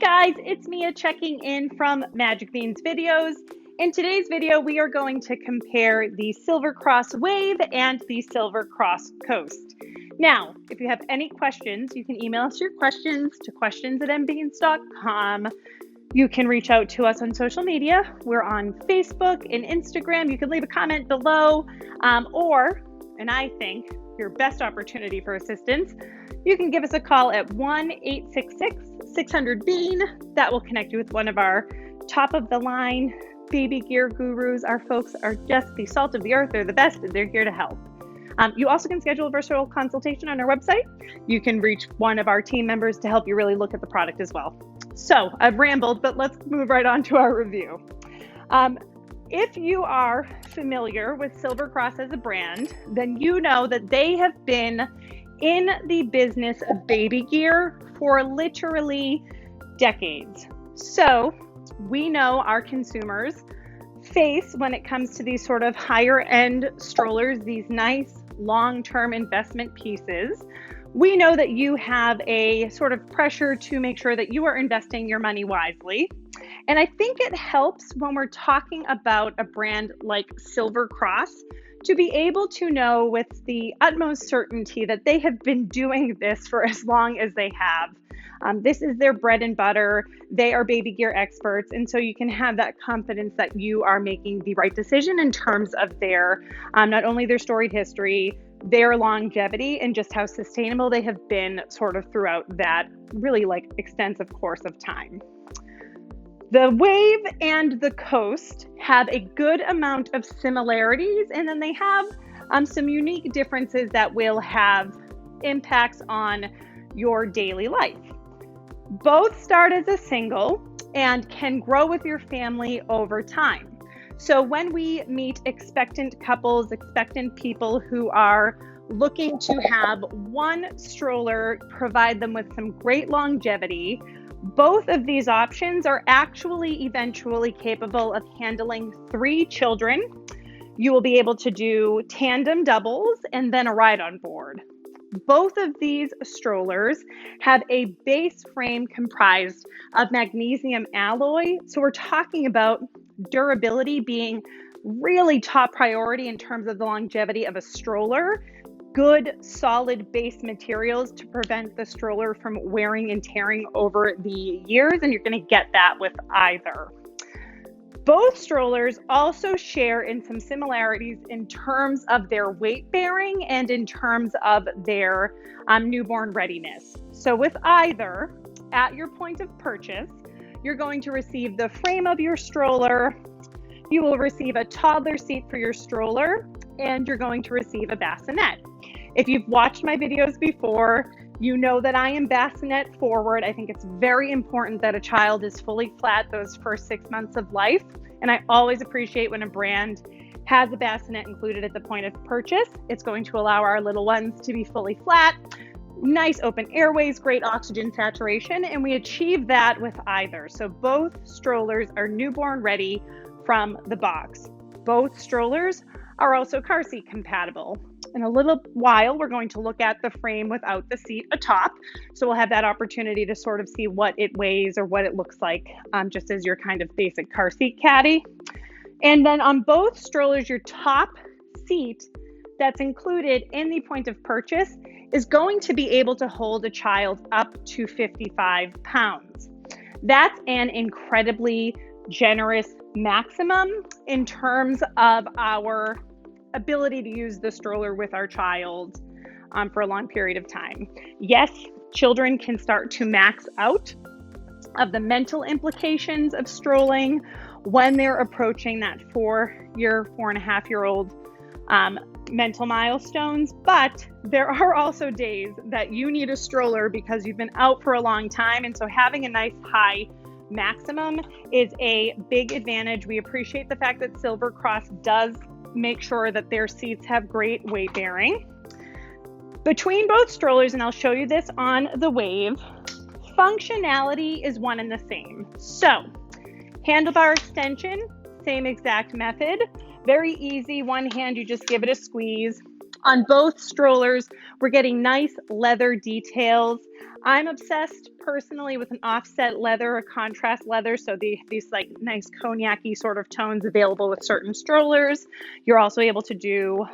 Guys, it's Mia checking in from Magic Beans Videos. In today's video, we are going to compare the Silver Cross Wave and the Silver Cross Coast. Now, if you have any questions, you can email us your questions to questions@mbeans.com. You can reach out to us on social media. We're on Facebook and Instagram. You can leave a comment below, and I think your best opportunity for assistance, you can give us a call at 1-866-600-BEAN. That will connect you with one of our top-of-the-line baby gear gurus. Our folks are just the salt of the earth. They're the best, and they're here to help. You also can schedule a virtual consultation on our website. You can reach one of our team members to help you really look at the product as well. So I've rambled, but let's move right on to our review. If you are familiar with Silver Cross as a brand, then you know that they have been in the business of baby gear for literally decades. So we know our consumers face, when it comes to these sort of higher end strollers, these nice long-term investment pieces, we know that you have a sort of pressure to make sure that you are investing your money wisely. And I think it helps when we're talking about a brand like Silver Cross to be able to know with the utmost certainty that they have been doing this for as long as they have. This is their bread and butter. They are baby gear experts. And so you can have that confidence that you are making the right decision in terms of their, not only their storied history, their longevity, and just how sustainable they have been sort of throughout that really extensive course of time. The Wave and the Coast have a good amount of similarities, and then they have some unique differences that will have impacts on your daily life. Both start as a single and can grow with your family over time. So when we meet expectant couples, expectant people who are looking to have one stroller provide them with some great longevity, both of these options are actually eventually capable of handling 3 children. You will be able to do tandem doubles and then a ride on board. Both of these strollers have a base frame comprised of magnesium alloy. So we're talking about durability being really top priority in terms of the longevity of a stroller. Good, solid base materials to prevent the stroller from wearing and tearing over the years, and you're going to get that with either. Both strollers also share in some similarities in terms of their weight bearing and in terms of their newborn readiness. So with either, at your point of purchase, you're going to receive the frame of your stroller, you will receive a toddler seat for your stroller, and you're going to receive a bassinet. If you've watched my videos before, you know that I am bassinet forward. I think it's very important that a child is fully flat those first 6 months of life. And I always appreciate when a brand has a bassinet included at the point of purchase. It's going to allow our little ones to be fully flat, nice open airways, great oxygen saturation, and we achieve that with either. So both strollers are newborn ready from the box. Both strollers are also car seat compatible. In a little while, we're going to look at the frame without the seat atop. So we'll have that opportunity to sort of see what it weighs or what it looks like, just as your kind of basic car seat caddy. And then on both strollers, your top seat that's included in the point of purchase is going to be able to hold a child up to 55 pounds. That's an incredibly generous maximum in terms of our ability to use the stroller with our child for a long period of time. Yes, children can start to max out of the mental implications of strolling when they're approaching that 4.5-year-old mental milestones, but there are also days that you need a stroller because you've been out for a long time, and so having a nice high maximum is a big advantage. We appreciate the fact that Silver Cross does make sure that their seats have great weight bearing. Between both strollers, and I'll show you this on the Wave, functionality is one and the same. So, handlebar extension, same exact method. Very easy. One hand, you just give it a squeeze. On both strollers, we're getting nice leather details. I'm obsessed personally with an offset leather, a contrast leather, so these like nice cognac-y sort of tones available with certain strollers. You're also able to do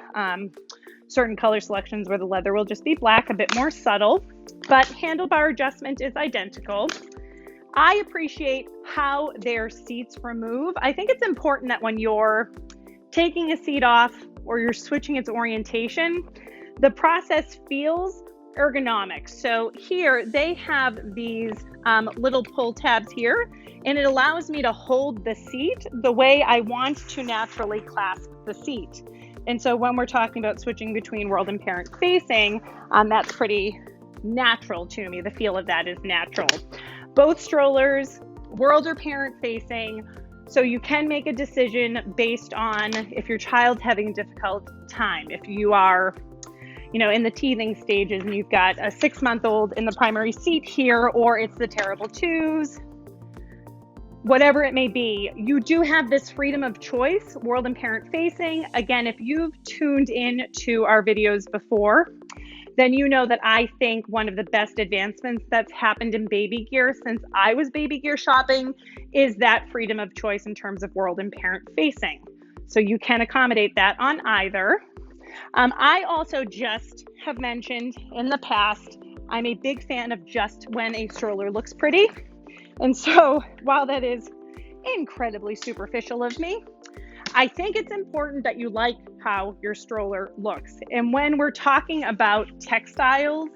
certain color selections where the leather will just be black, a bit more subtle, but handlebar adjustment is identical. I appreciate how their seats remove. I think it's important that when you're taking a seat off or you're switching its orientation, the process feels ergonomic. So here they have these little pull tabs here, and it allows me to hold the seat the way I want to naturally clasp the seat. And so when we're talking about switching between world and parent facing, that's pretty natural to me. The feel of that is natural. Both strollers, world or parent facing, so you can make a decision based on if your child's having a difficult time. If you are, in the teething stages and you've got a 6-month-old in the primary seat here, or it's the terrible twos, whatever it may be, you do have this freedom of choice, world and parent facing. Again, if you've tuned in to our videos before, then you know that I think one of the best advancements that's happened in baby gear since I was baby gear shopping is that freedom of choice in terms of world and parent facing. So you can accommodate that on either. I also just have mentioned in the past, I'm a big fan of just when a stroller looks pretty. And so while that is incredibly superficial of me, I think it's important that you like how your stroller looks. And when we're talking about textiles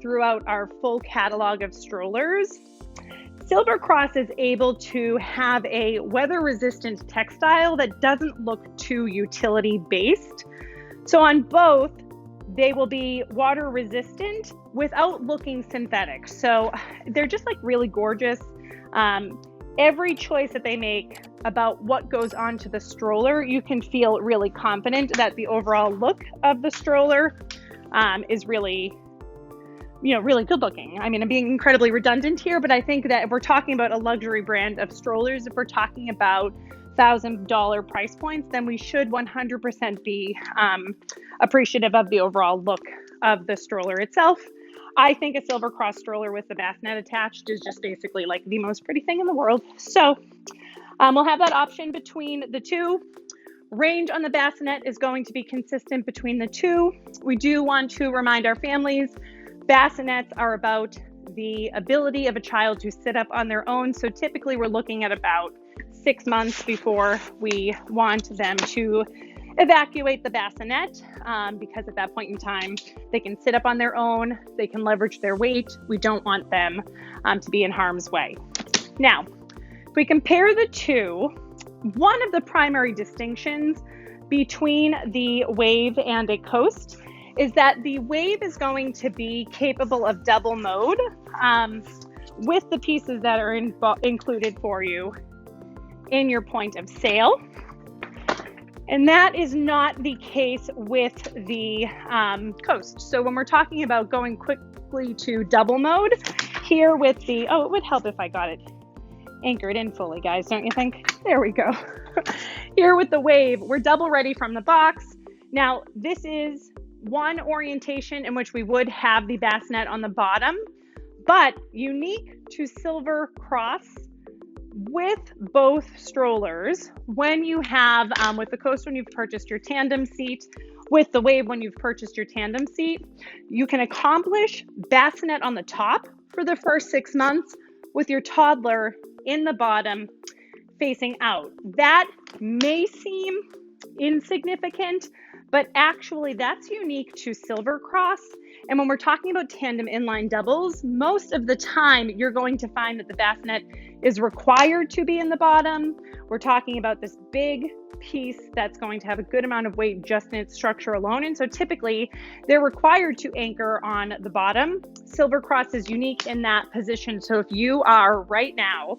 throughout our full catalog of strollers, Silver Cross is able to have a weather-resistant textile that doesn't look too utility-based. So on both, they will be water-resistant without looking synthetic. So they're just like really gorgeous. Every choice that they make about what goes onto the stroller, you can feel really confident that the overall look of the stroller is really, really good looking. I mean, I'm being incredibly redundant here, but I think that if we're talking about a luxury brand of strollers, if we're talking about $1,000 price points, then we should 100% be appreciative of the overall look of the stroller itself. I think a Silver Cross stroller with the bassinet attached is just basically like the most pretty thing in the world. So we'll have that option between the two. Range on the bassinet is going to be consistent between the two. We do want to remind our families, bassinets are about the ability of a child to sit up on their own. So typically we're looking at about 6 months before we want them to evacuate the bassinet, because at that point in time, they can sit up on their own, they can leverage their weight. We don't want them to be in harm's way. Now, if we compare the two, one of the primary distinctions between the Wave and a Coast is that the Wave is going to be capable of double mode with the pieces that are included for you in your point of sale. And that is not the case with the Coast. So when we're talking about going quickly to double mode, here with the, it would help if I got it anchored in fully, guys, don't you think? There we go. Here with the Wave, we're double ready from the box. Now, this is one orientation in which we would have the bassinet on the bottom, but unique to Silver Cross with both strollers, when you have, with the Coast, when you've purchased your tandem seat, with the Wave, when you've purchased your tandem seat, you can accomplish bassinet on the top for the first 6 months with your toddler in the bottom facing out. That may seem insignificant, but actually that's unique to Silver Cross. And when we're talking about tandem inline doubles, most of the time you're going to find that the bassinet is required to be in the bottom. We're talking about this big piece that's going to have a good amount of weight just in its structure alone. And so typically they're required to anchor on the bottom. Silver Cross is unique in that position. So if you are right now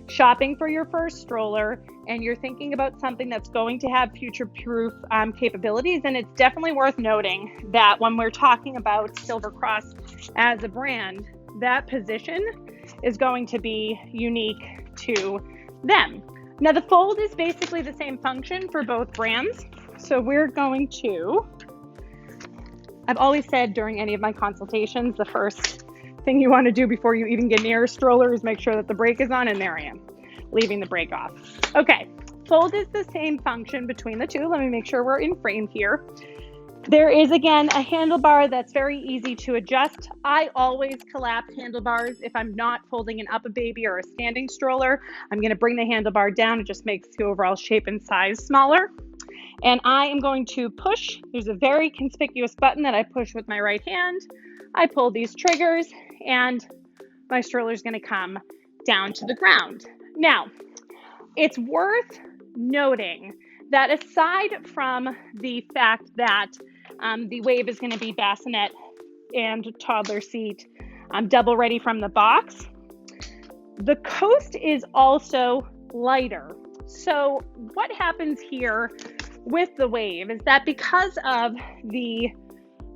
shopping for your first stroller and you're thinking about something that's going to have future-proof capabilities, and it's definitely worth noting that when we're talking about Silver Cross as a brand, that position is going to be unique to them. Now, the fold is basically the same function for both brands. So we're going to I've always said during any of my consultations, the first thing you want to do before you even get near a stroller is make sure that the brake is on, and there I am, leaving the brake off. Okay, fold is the same function between the two. Let me make sure we're in frame here. There is, again, a handlebar that's very easy to adjust. I always collapse handlebars if I'm not folding an up a baby or a standing stroller. I'm going to bring the handlebar down. It just makes the overall shape and size smaller. And I am going to push. There's a very conspicuous button that I push with my right hand. I pull these triggers and my stroller is going to come down to the ground. Now, it's worth noting that aside from the fact that the Wave is going to be bassinet and toddler seat, double ready from the box, the Coast is also lighter. So what happens here with the Wave is that because of the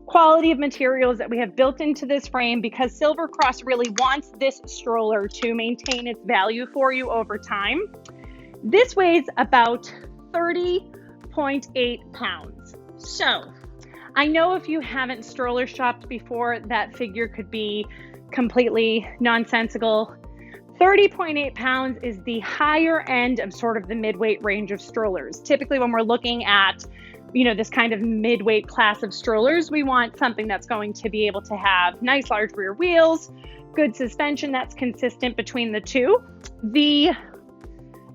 quality of materials that we have built into this frame, because Silver Cross really wants this stroller to maintain its value for you over time, this weighs about 30.8 pounds. So I know if you haven't stroller shopped before, that figure could be completely nonsensical. 30.8 pounds is the higher end of sort of the mid-weight range of strollers. Typically when we're looking at, this kind of mid-weight class of strollers, we want something that's going to be able to have nice large rear wheels, good suspension that's consistent between the two.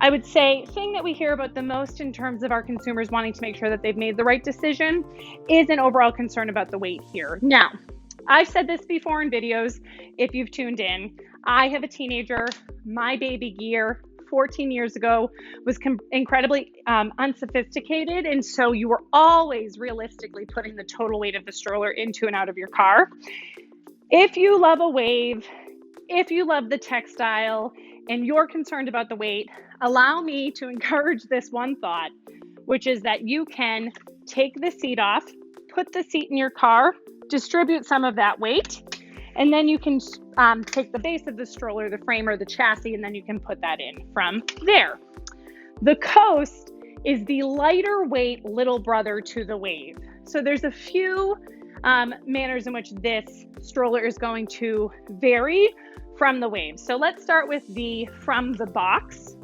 I would say, thing that we hear about the most in terms of our consumers wanting to make sure that they've made the right decision is an overall concern about the weight here. Now, I've said this before in videos, if you've tuned in. I have a teenager. My baby gear 14 years ago was incredibly unsophisticated, and so you were always realistically putting the total weight of the stroller into and out of your car. If you love a Wave, if you love the textile, and you're concerned about the weight, allow me to encourage this one thought, which is that you can take the seat off, put the seat in your car, distribute some of that weight, and then you can take the base of the stroller, the frame or the chassis, and then you can put that in from there. The Coast is the lighter weight little brother to the Wave. So there's a few manners in which this stroller is going to vary from the Wave. So let's start with the from the box.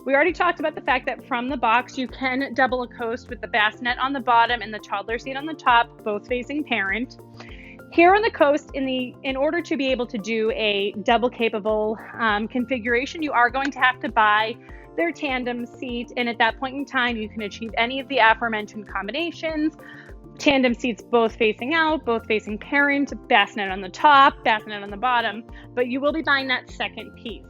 We already talked about the fact that from the box, you can double a Coast with the bassinet on the bottom and the toddler seat on the top, both facing parent. Here on the Coast, in order to be able to do a double capable configuration, you are going to have to buy their Tandem seat. And at that point in time, you can achieve any of the aforementioned combinations. Tandem seats both facing out, both facing parent, bassinet on the top, bassinet on the bottom, but you will be buying that second piece.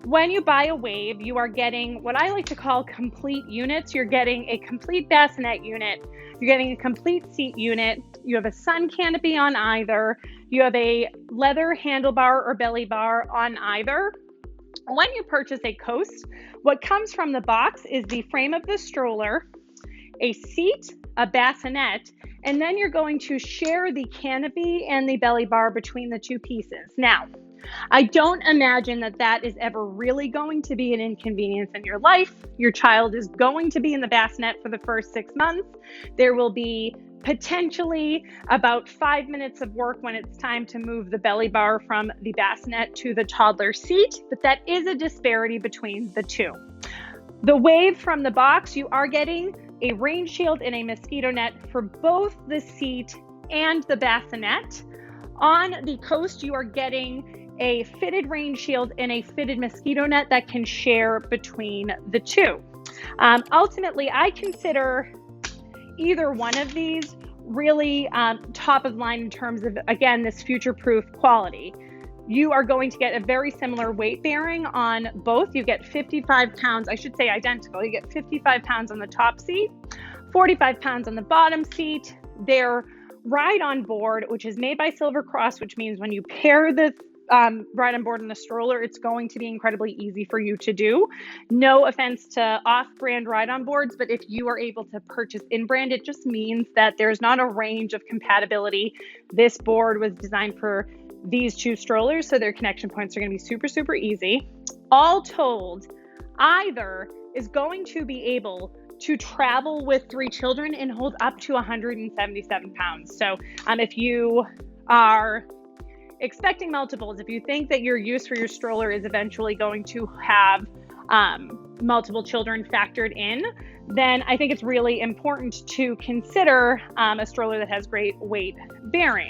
When you buy a Wave, you are getting what I like to call complete units. You're getting a complete bassinet unit. You're getting a complete seat unit. You have a sun canopy on either. You have a leather handlebar or belly bar on either. When you purchase a Coast, what comes from the box is the frame of the stroller, a seat, a bassinet, and then you're going to share the canopy and the belly bar between the two pieces. Now, I don't imagine that is ever really going to be an inconvenience in your life. Your child is going to be in the bassinet for the first 6 months. There will be potentially about 5 minutes of work when it's time to move the belly bar from the bassinet to the toddler seat, but that is a disparity between the two. The Wave from the box, you are getting a rain shield and a mosquito net for both the seat and the bassinet. On the Coast, you are getting a fitted rain shield and a fitted mosquito net that can share between the two. Ultimately, I consider either one of these really top of line in terms of, again, this future-proof quality. You are going to get a very similar weight bearing on both. You get 55 pounds, I should say identical. You get 55 pounds on the top seat, 45 pounds on the bottom seat. They're ride on board, which is made by Silver Cross, which means when you pair the ride on board in the stroller, it's going to be incredibly easy for you to do. No offense to off-brand ride on boards, but if you are able to purchase in-brand, it just means that there's not a range of compatibility. This board was designed for these two strollers, so their connection points are going to be super, super easy. All told, either is going to be able to travel with 3 children and hold up to 177 pounds. So if you are expecting multiples, if you think that your use for your stroller is eventually going to have multiple children factored in, then I think it's really important to consider a stroller that has great weight bearing.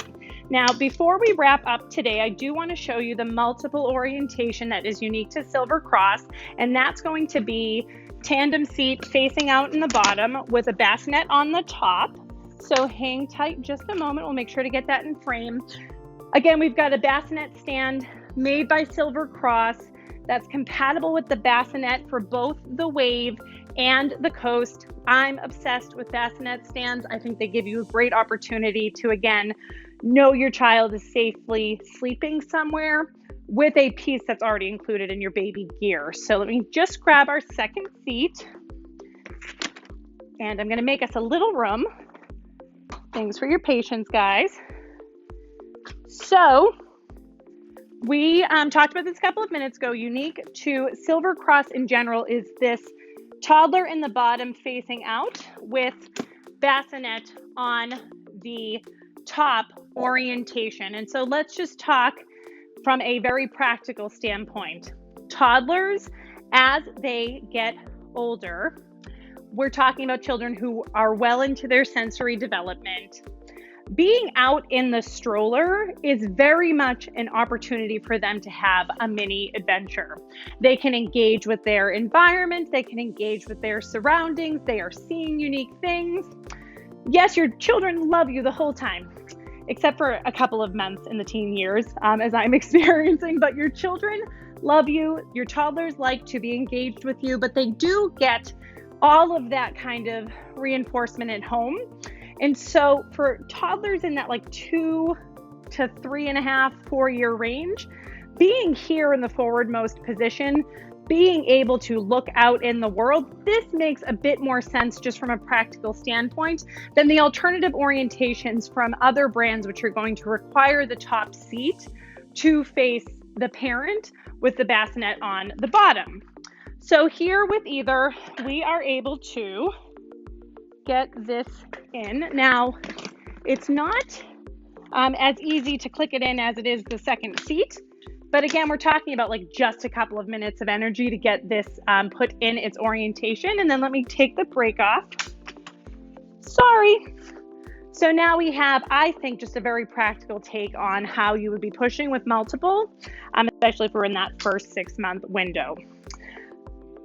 Now, before we wrap up today, I do want to show you the multiple orientation that is unique to Silver Cross, and that's going to be tandem seat facing out in the bottom with a bassinet on the top. So hang tight just a moment. We'll make sure to get that in frame. Again, we've got a bassinet stand made by Silver Cross that's compatible with the bassinet for both the Wave and the Coast. I'm obsessed with bassinet stands. I think they give you a great opportunity to, again, know your child is safely sleeping somewhere with a piece that's already included in your baby gear. So let me just grab our second seat, and I'm going to make us a little room. Thanks for your patience, guys. So we talked about this a couple of minutes ago. Unique to Silver Cross in general is this toddler in the bottom facing out with bassinet on the top orientation. And so let's just talk from a very practical standpoint. Toddlers, as they get older, we're talking about children who are well into their sensory development. Being out in the stroller is very much an opportunity for them to have a mini adventure. They can engage with their environment, they can engage with their surroundings, they are seeing unique things. Yes, your children love you the whole time, except for a couple of months in the teen years, as I'm experiencing, but your children love you. Your toddlers like to be engaged with you, but they do get all of that kind of reinforcement at home. And so for toddlers in that like 2 to 3.5, 4-year range, being here in the forwardmost position, being able to look out in the world, this makes a bit more sense just from a practical standpoint than the alternative orientations from other brands, which are going to require the top seat to face the parent with the bassinet on the bottom. So here with either, we are able to get this in. Now, it's not as easy to click it in as it is the second seat. But again, we're talking about like just a couple of minutes of energy to get this put in its orientation. And then let me take the brake off. Sorry. So now we have, I think, just a very practical take on how you would be pushing with multiple, especially if we're in that first 6-month window.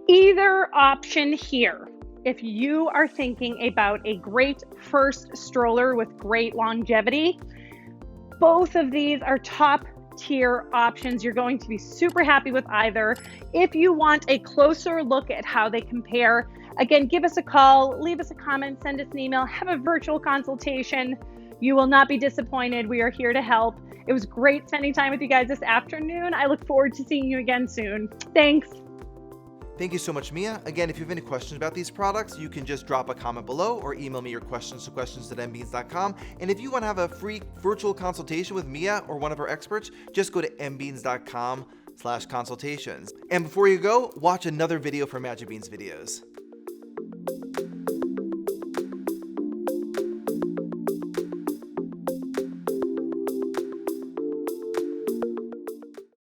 Either option here, if you are thinking about a great first stroller with great longevity, both of these are top tier options. You're going to be super happy with either. If you want a closer look at how they compare, again, give us a call, leave us a comment, send us an email, have a virtual consultation. You will not be disappointed. We are here to help. It was great spending time with you guys this afternoon. I look forward to seeing you again soon. Thanks. Thank you so much, Mia. Again, if you have any questions about these products, you can just drop a comment below or email me your questions to questions@mbeans.com. And if you want to have a free virtual consultation with Mia or one of our experts, just go to mbeans.com/consultations. And before you go, watch another video from Magic Beans videos.